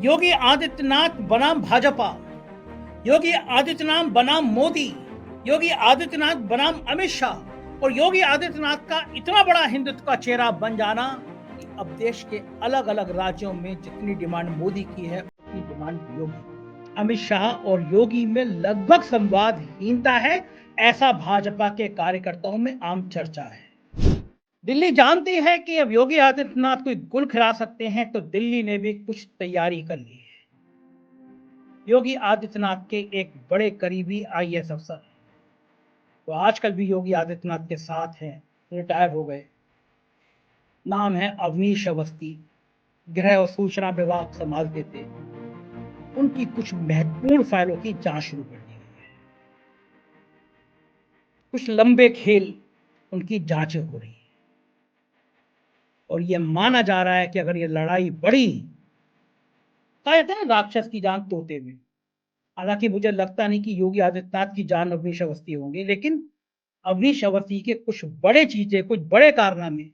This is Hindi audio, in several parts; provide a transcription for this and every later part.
योगी आदित्यनाथ बनाम भाजपा, योगी आदित्यनाथ बनाम मोदी, योगी आदित्यनाथ बनाम अमित शाह और योगी आदित्यनाथ का इतना बड़ा हिंदुत्व का चेहरा बन जाना कि अब देश के अलग अलग राज्यों में जितनी डिमांड मोदी की है उतनी डिमांड योगी। अमित शाह और योगी में लगभग संवादहीनता है, ऐसा भाजपा के कार्यकर्ताओं में आम चर्चा है। दिल्ली जानती है कि अब योगी आदित्यनाथ को गुल खिला सकते हैं, तो दिल्ली ने भी कुछ तैयारी कर ली है। योगी आदित्यनाथ के एक बड़े करीबी आईएएस अफसर तो आजकल भी योगी आदित्यनाथ के साथ हैं, रिटायर हो गए। नाम है अवनीश अवस्थी, गृह और सूचना विभाग संभालते थे। उनकी कुछ महत्वपूर्ण फाइलों की जांच शुरू कर दी गई है। कुछ लंबे खेल उनकी जांचें हो रही है और यह माना जा रहा है कि अगर यह लड़ाई बढ़ी, कहते हैं राक्षस की जान तोते में। हालांकि मुझे लगता नहीं कि योगी आदित्यनाथ की जान अवनीश अवस्थी होंगी, लेकिन अवनीश अवस्थी के कुछ बड़े चीजें, कुछ बड़े कारनामे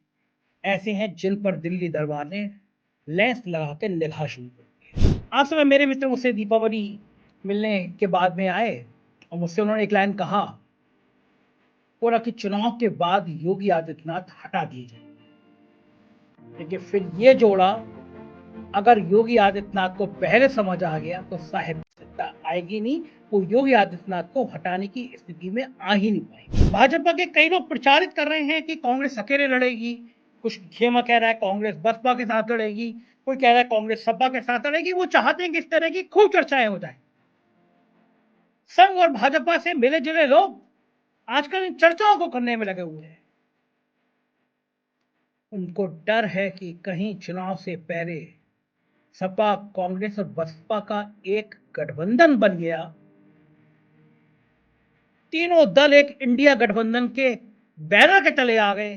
ऐसे हैं जिन पर दिल्ली दरबार ने लेंस लगा के निगाह शुरू कर दी। आज सुबह मेरे मित्र मुझसे दीपावली मिलने के बाद में आए और मुझसे उन्होंने एक लाइन कहा, बोला कि चुनाव के बाद योगी आदित्यनाथ हटा दिए जाए। लेकिन फिर ये जोड़ा, अगर योगी आदित्यनाथ को पहले समझ आ गया तो साहिब सत्ता आएगी नहीं, वो योगी आदित्यनाथ को हटाने की स्थिति में आ ही नहीं पाएगी। भाजपा के कई लोग प्रचारित कर रहे हैं कि कांग्रेस अकेले लड़ेगी, कुछ खेमा कह रहा है कांग्रेस बसपा के साथ लड़ेगी, कोई कह रहा है कांग्रेस सपा के साथ लड़ेगी। वो चाहते हैं कि इस तरह की खूब चर्चाएं हो जाए। संघ और भाजपा से मिले जुले लोग आजकल इन चर्चाओं को करने में लगे हुए हैं। उनको डर है कि कहीं चुनाव से पहले सपा, कांग्रेस और बसपा का एक गठबंधन बन गया, तीनों दल एक इंडिया गठबंधन के बैनर के तले आ गए,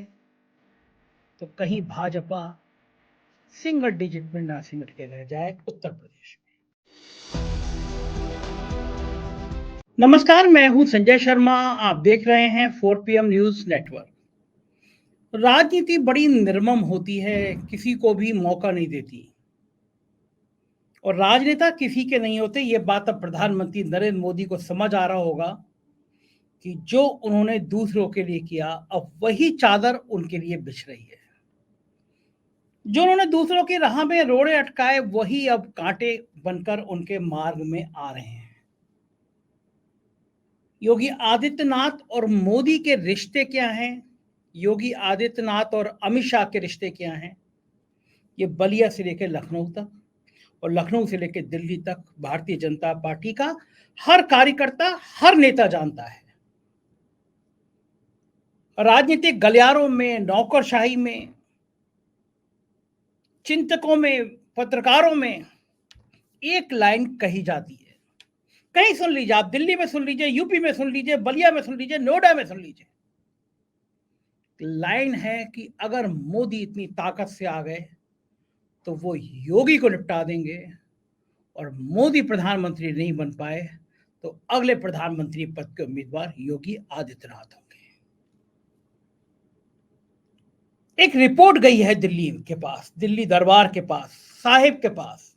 तो कहीं भाजपा सिंगल डिजिट में ना सिमट के रह जाए उत्तर प्रदेश में। नमस्कार, मैं हूं संजय शर्मा, आप देख रहे हैं 4 PM न्यूज नेटवर्क। राजनीति बड़ी निर्मम होती है, किसी को भी मौका नहीं देती और राजनेता किसी के नहीं होते। ये बात अब प्रधानमंत्री नरेंद्र मोदी को समझ आ रहा होगा कि जो उन्होंने दूसरों के लिए किया, अब वही चादर उनके लिए बिछ रही है। जो उन्होंने दूसरों की राह में रोड़े अटकाए, वही अब कांटे बनकर उनके मार्ग में आ रहे हैं। योगी आदित्यनाथ और मोदी के रिश्ते क्या हैं, योगी आदित्यनाथ और अमित शाह के रिश्ते क्या हैं, ये बलिया से लेकर लखनऊ तक और लखनऊ से लेकर दिल्ली तक भारतीय जनता पार्टी का हर कार्यकर्ता, हर नेता जानता है। राजनीतिक गलियारों में, नौकरशाही में, चिंतकों में, पत्रकारों में एक लाइन कही जाती है। कहीं सुन लीजिए, आप दिल्ली में सुन लीजिए, यूपी में सुन लीजिए, बलिया में सुन लीजिए, नोएडा में सुन लीजिए। लाइन है कि अगर मोदी इतनी ताकत से आ गए तो वो योगी को निपटा देंगे और मोदी प्रधानमंत्री नहीं बन पाए तो अगले प्रधानमंत्री पद के उम्मीदवार योगी आदित्यनाथ होंगे। एक रिपोर्ट गई है दिल्ली के पास, दिल्ली दरबार के पास, साहिब के पास।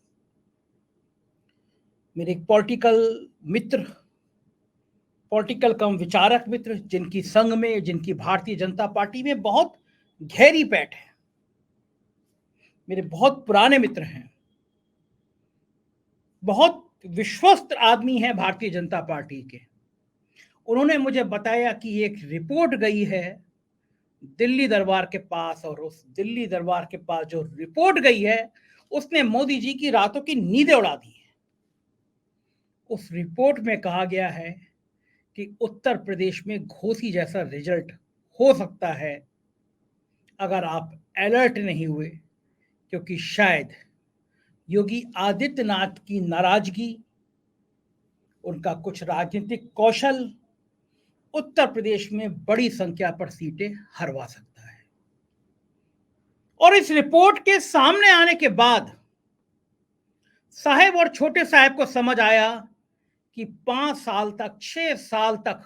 मेरे एक पॉलिटिकल मित्र, पॉलिटिकल कम विचारक मित्र, जिनकी संघ में, जिनकी भारतीय जनता पार्टी में बहुत गहरी पैठ है, मेरे बहुत पुराने मित्र हैं, बहुत विश्वस्त आदमी हैं भारतीय जनता पार्टी के। उन्होंने मुझे बताया कि एक रिपोर्ट गई है दिल्ली दरबार के पास और उस दिल्ली दरबार के पास जो रिपोर्ट गई है उसने मोदी जी की रातों की नींदें उड़ा दी है। उस रिपोर्ट में कहा गया है कि उत्तर प्रदेश में घोसी जैसा रिजल्ट हो सकता है अगर आप अलर्ट नहीं हुए, क्योंकि शायद योगी आदित्यनाथ की नाराजगी, उनका कुछ राजनीतिक कौशल उत्तर प्रदेश में बड़ी संख्या पर सीटें हरवा सकता है। और इस रिपोर्ट के सामने आने के बाद साहेब और छोटे साहेब को समझ आया कि 5 साल तक, 6 साल तक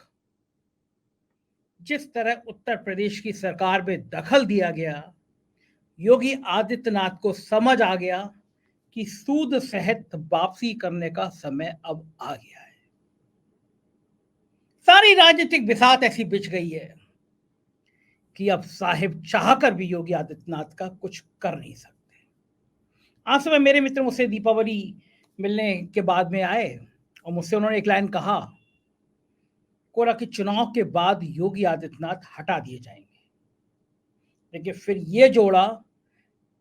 जिस तरह उत्तर प्रदेश की सरकार में दखल दिया गया, योगी आदित्यनाथ को समझ आ गया कि सूद सहित वापसी करने का समय अब आ गया है। सारी राजनीतिक बिसात ऐसी बिछ गई है कि अब साहिब चाहकर भी योगी आदित्यनाथ का कुछ कर नहीं सकते। आज सुबह मेरे मित्र मुझसे दीपावली मिलने के बाद में आए और मुझसे उन्होंने एक लाइन कहा, कोरा कि चुनाव के बाद योगी आदित्यनाथ हटा दिए जाएंगे। लेकिन फिर ये जोड़ा,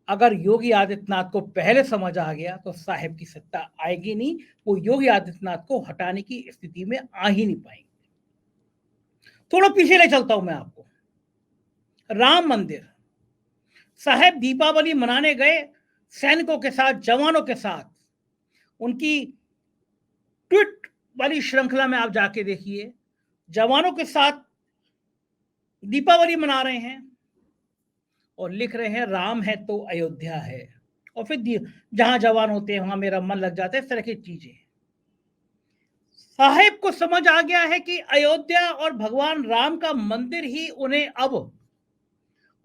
अगर योगी आदित्यनाथ को पहले समझ आ गया तो साहिब की सत्ता आएगी नहीं, वो योगी आदित्यनाथ को हटाने की स्थिति में आ ही नहीं पाएंगे। थोड़ा पीछे ले चलता हूं मैं आपको। राम मंदिर, साहेब दीपावली मनाने गए सैनिकों के साथ, जवानों के साथ। उनकी ट्वीट वाली श्रृंखला में आप जाके देखिए, जवानों के साथ दीपावली मना रहे हैं और लिख रहे हैं राम है तो अयोध्या है, और फिर जहां जवान होते हैं वहां मेरा मन लग जाता है। इस तरह की चीजें साहेब को समझ आ गया है कि अयोध्या और भगवान राम का मंदिर ही उन्हें अब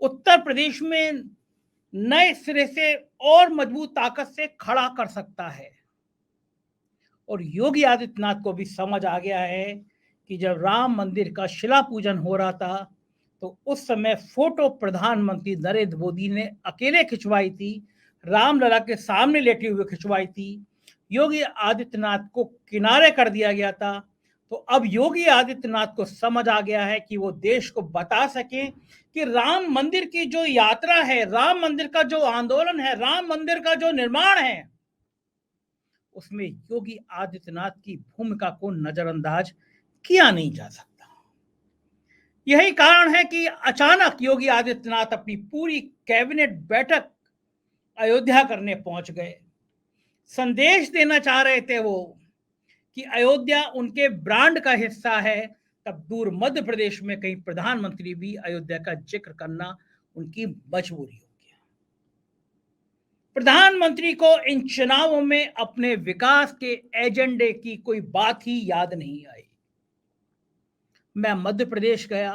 उत्तर प्रदेश में नए सिरे से और मजबूत ताकत से खड़ा कर सकता है। और योगी आदित्यनाथ को भी समझ आ गया है कि जब राम मंदिर का शिला पूजन हो रहा था तो उस समय फोटो प्रधानमंत्री नरेंद्र मोदी ने अकेले खिंचवाई थी, रामलला के सामने लेटे हुए खिंचवाई थी, योगी आदित्यनाथ को किनारे कर दिया गया था। तो अब योगी आदित्यनाथ को समझ आ गया है कि वो देश को बता सके कि राम मंदिर की जो यात्रा है, राम मंदिर का जो आंदोलन है, राम मंदिर का जो निर्माण है, उसमें योगी आदित्यनाथ की भूमिका को नजरअंदाज किया नहीं जा सकता। यही कारण है कि अचानक योगी आदित्यनाथ अपनी पूरी कैबिनेट बैठक अयोध्या करने पहुंच गए। संदेश देना चाह रहे थे वो कि अयोध्या उनके ब्रांड का हिस्सा है। तब दूर मध्य प्रदेश में कहीं प्रधानमंत्री भी अयोध्या का जिक्र करना उनकी मजबूरी हो गया। प्रधानमंत्री को इन चुनावों में अपने विकास के एजेंडे की कोई बात ही याद नहीं आई। मैं मध्य प्रदेश गया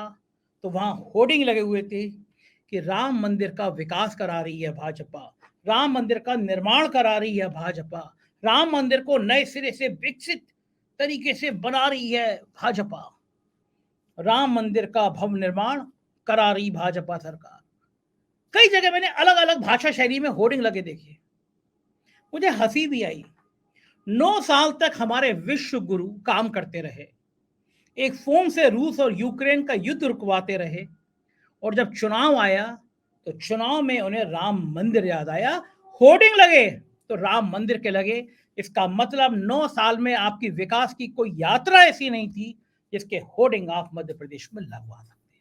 तो वहां होर्डिंग लगे हुए थे कि राम मंदिर का विकास करा रही है भाजपा, राम मंदिर का निर्माण करा रही है भाजपा, राम मंदिर को नए सिरे से विकसित तरीके से बना रही है भाजपा, राम मंदिर का भव्य निर्माण करा रही भाजपा सरकार। कई जगह मैंने अलग अलग भाषा शैली में होर्डिंग लगे देखे, मुझे हंसी भी आई। 9 साल तक हमारे विश्व गुरु काम करते रहे, एक फोन से रूस और यूक्रेन का युद्ध रुकवाते रहे, और जब चुनाव आया तो चुनाव में उन्हें राम मंदिर याद आया। होर्डिंग लगे तो राम मंदिर के लगे। इसका मतलब 9 साल में आपकी विकास की कोई यात्रा ऐसी नहीं थी जिसके होर्डिंग आप मध्य प्रदेश में लगवा सकते।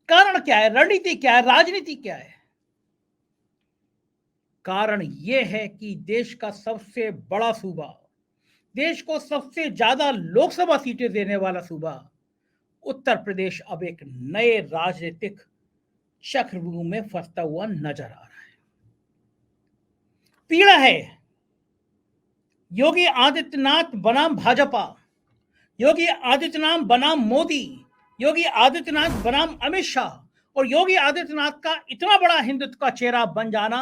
कारण क्या है, रणनीति क्या है, राजनीति क्या है? कारण यह है कि देश का सबसे बड़ा सूबा, देश को सबसे ज्यादा लोकसभा सीटें देने वाला सूबा उत्तर प्रदेश अब एक नए राजनीतिक चक्रव्यूह में फंसता हुआ नजर आ रहा है। पीड़ा है, योगी आदित्यनाथ बनाम भाजपा, योगी आदित्यनाथ बनाम मोदी, योगी आदित्यनाथ बनाम अमित शाह, और योगी आदित्यनाथ का इतना बड़ा हिंदुत्व का चेहरा बन जाना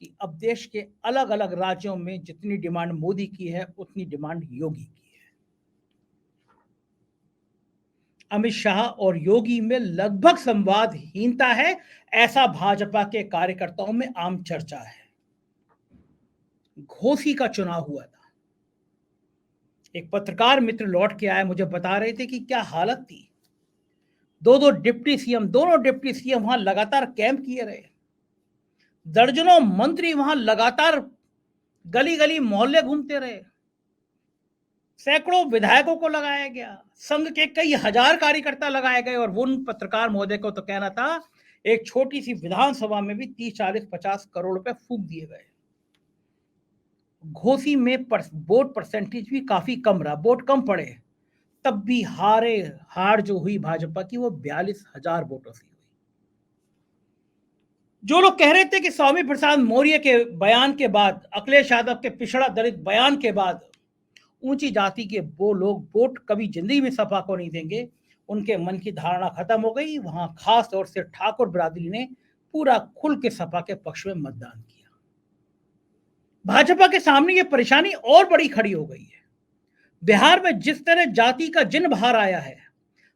कि अब देश के अलग अलग राज्यों में जितनी डिमांड मोदी की है उतनी डिमांड योगी की है। अमित शाह और योगी में लगभग संवादहीनता है, ऐसा भाजपा के कार्यकर्ताओं में आम चर्चा है। घोसी का चुनाव हुआ था, एक पत्रकार मित्र लौट के आए, मुझे बता रहे थे कि क्या हालत थी। दोनों डिप्टी सीएम वहां लगातार कैंप किए रहे, दर्जनों मंत्री वहां लगातार गली गली मोहल्ले घूमते रहे, सैकड़ों विधायकों को लगाया गया, संघ के कई हजार कार्यकर्ता लगाए गए, और वो उन पत्रकार महोदय को तो कहना था एक छोटी सी विधानसभा में भी 30, 40, 50 करोड़ रुपए फूंक दिए गए। घोसी में वोट परसेंटेज भी काफी कम रहा, वोट कम पड़े, तब भी हार जो हुई भाजपा की वो 42,000 वोटों से हुई। जो लोग कह रहे थे कि स्वामी प्रसाद मौर्य के बयान के बाद, अखिलेश यादव के पिछड़ा दलित बयान के बाद ऊंची जाति के वो लोग वोट कभी जिंदगी में सपा को नहीं देंगे, उनके मन की धारणा खत्म हो गई। वहां खास तौर से ठाकुर बिरादरी ने पूरा खुल के सपा के पक्ष में मतदान किया। भाजपा के सामने ये परेशानी और बड़ी खड़ी हो गई है। बिहार में जिस तरह जाति का जिन बाहर आया है,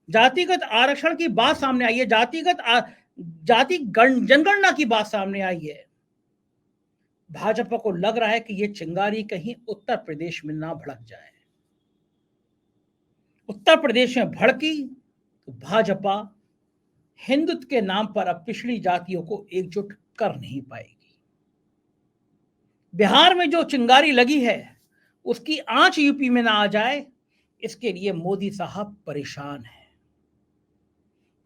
जातिगत आरक्षण की बात सामने आई है, जाति जनगणना की बात सामने आई है, भाजपा को लग रहा है कि ये चिंगारी कहीं उत्तर प्रदेश में ना भड़क जाए। उत्तर प्रदेश में भड़की तो भाजपा हिंदुत्व के नाम पर अब पिछड़ी जातियों को एकजुट कर नहीं पाएगी। बिहार में जो चिंगारी लगी है उसकी आंच यूपी में ना आ जाए, इसके लिए मोदी साहब परेशान हैं,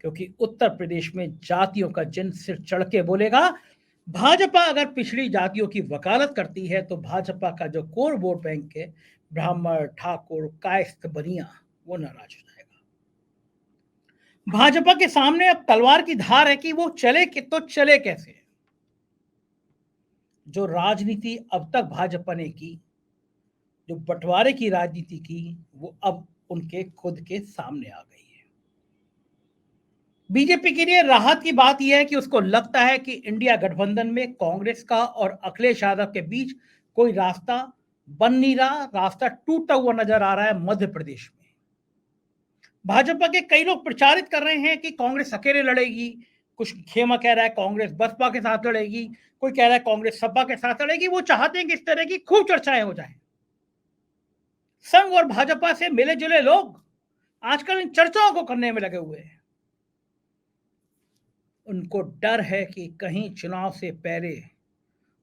क्योंकि उत्तर प्रदेश में जातियों का जिन सिर चढ़ के बोलेगा। भाजपा अगर पिछड़ी जातियों की वकालत करती है तो भाजपा का जो कोर वोट बैंक है, ब्राह्मण, ठाकुर, कायस्थ, बनिया, वो नाराज हो जाएगा। भाजपा के सामने अब तलवार की धार है कि वो चले तो चले कैसे। जो राजनीति अब तक भाजपा ने की, जो बंटवारे की राजनीति की, वो अब उनके खुद के सामने आ गई है। बीजेपी के लिए राहत की बात यह है कि उसको लगता है कि इंडिया गठबंधन में कांग्रेस का और अखिलेश यादव के बीच कोई रास्ता बन नहीं रहा, रास्ता टूटा हुआ नजर आ रहा है। मध्य प्रदेश में भाजपा के कई लोग प्रचारित कर रहे हैं कि कांग्रेस अकेले लड़ेगी, कुछ खेमा कह रहा है कांग्रेस बसपा के साथ लड़ेगी, कोई कह रहा है कांग्रेस सपा के साथ लड़ेगी। वो चाहते हैं कि इस तरह की खूब चर्चाएं हो जाएं। संघ और भाजपा से मिले जुले लोग आजकल इन चर्चाओं को करने में लगे हुए हैं। उनको डर है कि कहीं चुनाव से पहले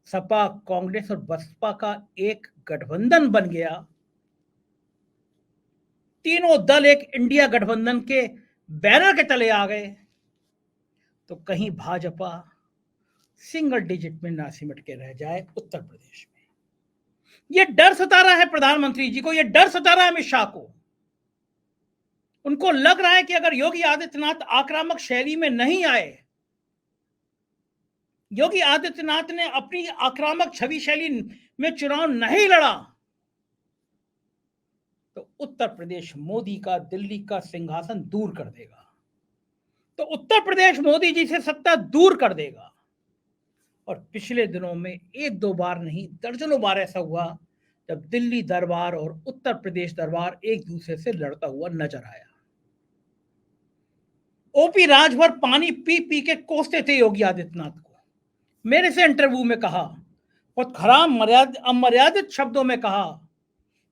सपा, कांग्रेस और बसपा का एक गठबंधन बन गया, तीनों दल एक इंडिया गठबंधन के बैनर के तले आ गए, तो कहीं भाजपा सिंगल डिजिट में ना सिमट के रह जाए उत्तर प्रदेश में। यह डर सता रहा है प्रधानमंत्री जी को, यह डर सता रहा है अमित शाह को। उनको लग रहा है कि अगर योगी आदित्यनाथ आक्रामक शैली में नहीं आए, योगी आदित्यनाथ ने अपनी आक्रामक छवि शैली में चुनाव नहीं लड़ा, तो उत्तर प्रदेश मोदी का दिल्ली का सिंहासन दूर कर देगा, तो उत्तर प्रदेश मोदी जी से सत्ता दूर कर देगा। और पिछले दिनों में एक दो बार नहीं, दर्जनों बार ऐसा हुआ जब दिल्ली दरबार और उत्तर प्रदेश दरबार एक दूसरे से लड़ता हुआ नजर आया। ओपी राजभर पानी पी पी के कोसते थे योगी आदित्यनाथ को। मेरे से इंटरव्यू में कहा, बहुत खराब अमर्यादित शब्दों में कहा।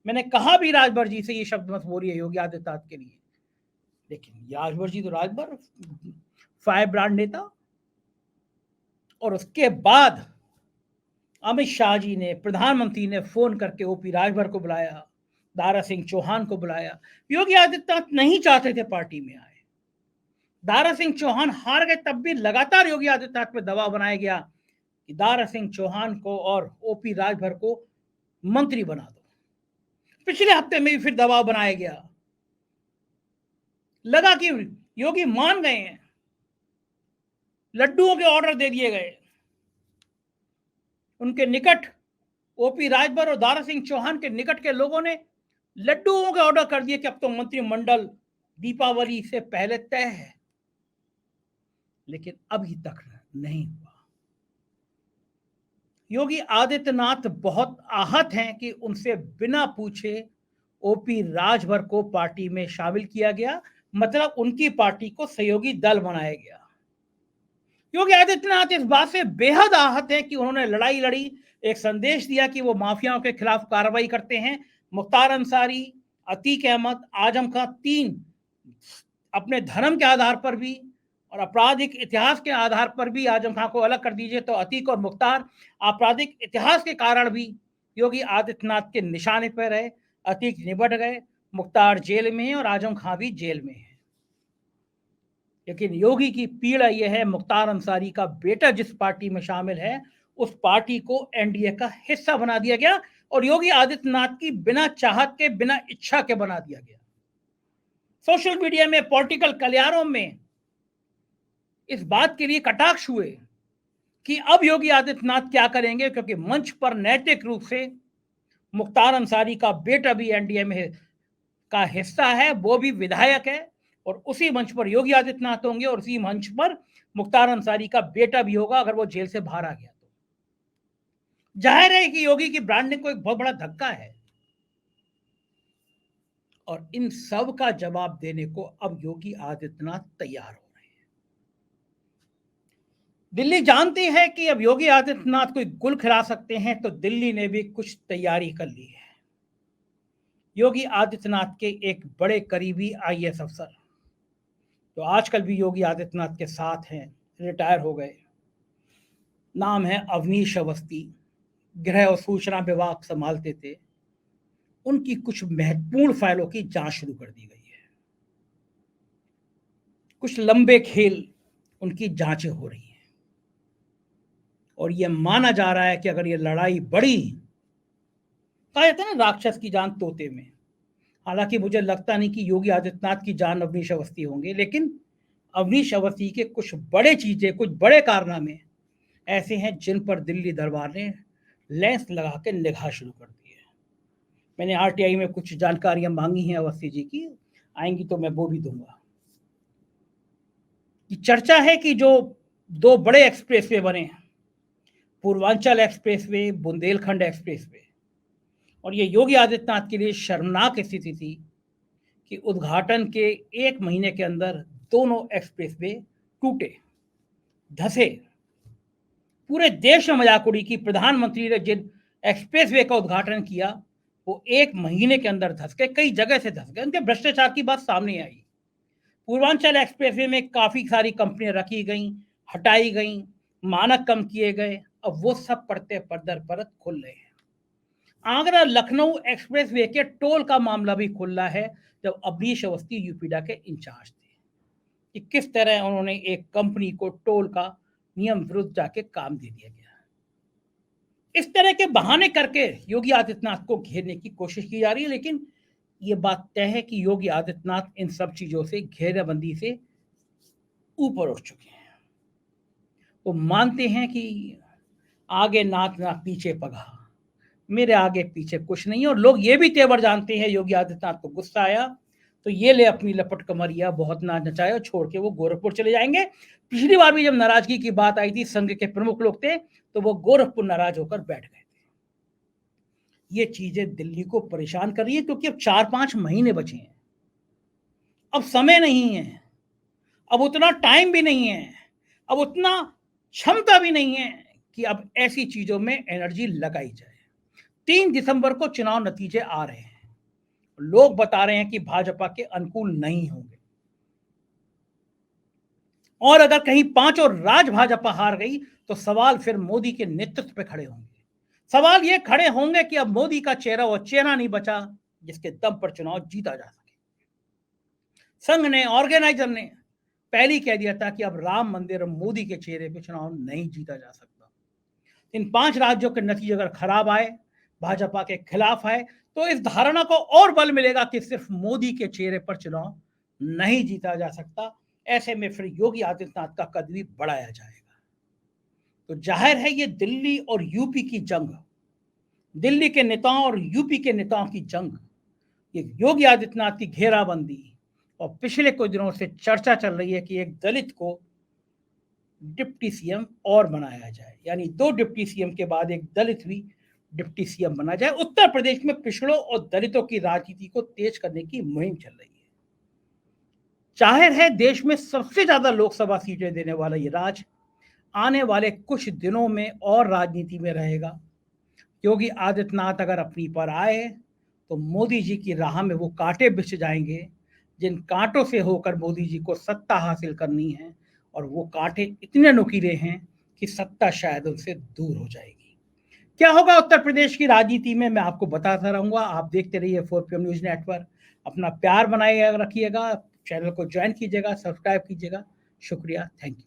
मैंने कहा भी राजभर जी से ये शब्द मत बोलिए योगी आदित्यनाथ के लिए, लेकिन राजभर जी तो राजभर फायर ब्रांड नेता। और उसके बाद अमित शाह जी ने, प्रधानमंत्री ने फोन करके ओपी राजभर को बुलाया, दारा सिंह चौहान को बुलाया। योगी आदित्यनाथ नहीं चाहते थे पार्टी में आए। दारा सिंह चौहान हार गए, तब भी लगातार योगी आदित्यनाथ पे दबाव बनाया गया कि दारा सिंह चौहान को और ओपी राजभर को मंत्री बना दो। पिछले हफ्ते में भी फिर दबाव बनाया गया। लगा कि योगी मान गए हैं, लड्डुओं के ऑर्डर दे दिए गए। उनके निकट ओपी राजभर और दारा सिंह चौहान के निकट के लोगों ने लड्डुओं के ऑर्डर कर दिए कि अब तो मंत्रिमंडल दीपावली से पहले तय है, लेकिन अभी तक नहीं हुआ। योगी आदित्यनाथ बहुत आहत हैं कि उनसे बिना पूछे ओपी राजभर को पार्टी में शामिल किया गया, मतलब उनकी पार्टी को सहयोगी दल बनाया गया। योगी आदित्यनाथ इस बात से बेहद आहत हैं कि उन्होंने लड़ाई लड़ी, एक संदेश दिया कि वो माफियाओं के खिलाफ कार्रवाई करते हैं। मुख्तार अंसारी, अतीक अहमद, आजम खां, तीन अपने धर्म के आधार पर भी और आपराधिक इतिहास के आधार पर भी, आजम खां को अलग कर दीजिए तो अतीक और मुख्तार आपराधिक इतिहास के कारण भी योगी आदित्यनाथ के निशाने पर रहे। अतीक निबट गए, मुख्तार जेल में है और आजम खां भी जेल में है। लेकिन योगी की पीड़ा यह है, मुख्तार अंसारी का बेटा जिस पार्टी में शामिल है उस पार्टी को एनडीए का हिस्सा बना दिया गया और योगी आदित्यनाथ की बिना चाहत के, बिना इच्छा के बना दिया गया। सोशल मीडिया में, पॉलिटिकल गलियारों में इस बात के लिए कटाक्ष हुए कि अब योगी आदित्यनाथ क्या करेंगे, क्योंकि मंच पर नैतिक रूप से मुख्तार अंसारी का बेटा भी एनडीए में का हिस्सा है, वो भी विधायक है और उसी मंच पर योगी आदित्यनाथ होंगे और उसी मंच पर मुख्तार अंसारी का बेटा भी होगा अगर वो जेल से बाहर आ गया तो। जाहिर है कि योगी की ब्रांडिंग को एक बहुत बड़ा धक्का है और इन सब का जवाब देने को अब योगी आदित्यनाथ तैयार हो रहे हैं। दिल्ली जानती है कि अब योगी आदित्यनाथ कोई गुल खिला सकते हैं, तो दिल्ली ने भी कुछ तैयारी कर ली है। योगी आदित्यनाथ के एक बड़े करीबी आईएएस अफसर जो आजकल भी योगी आदित्यनाथ के साथ हैं, रिटायर हो गए, नाम है अवनीश अवस्थी, गृह और सूचना विभाग संभालते थे, उनकी कुछ महत्वपूर्ण फाइलों की जांच शुरू कर दी गई है। कुछ लंबे खेल उनकी जांचें हो रही हैं और यह माना जा रहा है कि अगर ये लड़ाई बढ़ी, कहा जाता है ना राक्षस की जान तोते में। हालांकि मुझे लगता नहीं कि योगी आदित्यनाथ की जान अवनीश अवस्थी होंगे, लेकिन अवनीश अवस्थी के कुछ बड़े चीजें, कुछ बड़े कारनामे ऐसे हैं जिन पर दिल्ली दरबार ने लेंस लगा के निगाह शुरू कर दी है। मैंने आरटीआई में कुछ जानकारियां मांगी हैं अवस्थी जी की, आएंगी तो मैं वो भी दूंगा। कि चर्चा है कि जो दो बड़े एक्सप्रेसवे बने हैं, पूर्वांचल एक्सप्रेसवे, बुंदेलखंड एक्सप्रेसवे, और ये योगी आदित्यनाथ के लिए शर्मनाक स्थिति थी कि उद्घाटन के 1 महीने के अंदर दोनों एक्सप्रेसवे टूटे, धसे। पूरे देश में मजाक उड़ी कि प्रधानमंत्री ने जिन एक्सप्रेसवे का उद्घाटन किया वो 1 महीने के अंदर धस गए, कई जगह से धस गए। उनके भ्रष्टाचार की बात सामने आई। पूर्वांचल एक्सप्रेसवे में काफी सारी कंपनियां रखी गई, हटाई गई, मानक कम किए गए, अब वो सब पड़ते परदर परत खुल रहे हैं। आगरा लखनऊ एक्सप्रेसवे के टोल का मामला भी खुल रहा है, जब अवनीश अवस्थी यूपीडा के इंचार्ज थे, कि किस तरह उन्होंने एक कंपनी को टोल का नियम विरुद्ध जाके काम दे दिया गया। इस तरह के बहाने करके योगी आदित्यनाथ को घेरने की कोशिश की जा रही है, लेकिन ये बात तय है कि योगी आदित्यनाथ इन सब चीजों से, घेराबंदी से ऊपर उठ चुके हैं। वो मानते हैं कि आगे नाक ना पीछे पगा, मेरे आगे पीछे कुछ नहीं है। और लोग ये भी तेवर जानते हैं, योगी आदित्यनाथ को गुस्सा आया तो ये ले अपनी लपट कमरिया, बहुत ना नचाए, और छोड़ के वो गोरखपुर चले जाएंगे। पिछली बार भी जब नाराजगी की बात आई थी, संघ के प्रमुख लोग थे तो वो गोरखपुर नाराज होकर बैठ गए थे। ये चीजें दिल्ली को परेशान कर रही है, क्योंकि अब 4-5 महीने बचे हैं, अब समय नहीं है, अब उतना टाइम भी नहीं है, अब उतना क्षमता भी नहीं है कि अब ऐसी चीजों में एनर्जी लगाई जाए। 3 दिसंबर को चुनाव नतीजे आ रहे हैं, लोग बता रहे हैं कि भाजपा के अनुकूल नहीं होंगे, और अगर कहीं 5 और राज्य भाजपा हार गई तो सवाल फिर मोदी के नेतृत्व पे खड़े होंगे। सवाल ये खड़े होंगे कि अब मोदी का चेहरा और चेहरा नहीं बचा जिसके दम पर चुनाव जीता जा सके। संघ ने, ऑर्गेनाइजर ने पहले ही कह दिया था कि अब राम मंदिर और मोदी के चेहरे पे चुनाव नहीं जीता जा सकता। इन 5 राज्यों के नतीजे अगर खराब आए, भाजपा के खिलाफ आए, तो इस धारणा को और बल मिलेगा कि सिर्फ मोदी के चेहरे पर चुनाव नहीं जीता जा सकता। ऐसे में फिर योगी आदित्यनाथ का कद भी बढ़ाया जाएगा। तो जाहिर है ये दिल्ली और यूपी की जंग, दिल्ली के नेताओं और यूपी के नेताओं की जंग, ये योगी आदित्यनाथ की घेराबंदी, और पिछले कुछ दिनों से चर्चा चल रही है कि एक दलित को डिप्टी सीएम और बनाया जाए, यानी 2 डिप्टी सीएम के बाद एक दलित भी डिप्टी सीएम बना जाए। उत्तर प्रदेश में पिछड़ों और दलितों की राजनीति को तेज करने की मुहिम चल रही है। जाहिर है देश में सबसे ज्यादा लोकसभा सीटें देने वाला ये राज्य आने वाले कुछ दिनों में और राजनीति में रहेगा। योगी आदित्यनाथ अगर अपनी पर आए तो मोदी जी की राह में वो कांटे बिछ जाएंगे जिन कांटों से होकर मोदी जी को सत्ता हासिल करनी है, और वो कांटे इतने नुकीले हैं कि सत्ता शायद उनसे दूर हो जाएगी। क्या होगा उत्तर प्रदेश की राजनीति में, मैं आपको बताता रहूंगा। आप देखते रहिए 4PM न्यूज नेटवर्क। अपना प्यार बनाए रखिएगा, चैनल को ज्वाइन कीजिएगा, सब्सक्राइब कीजिएगा। शुक्रिया, थैंक यू।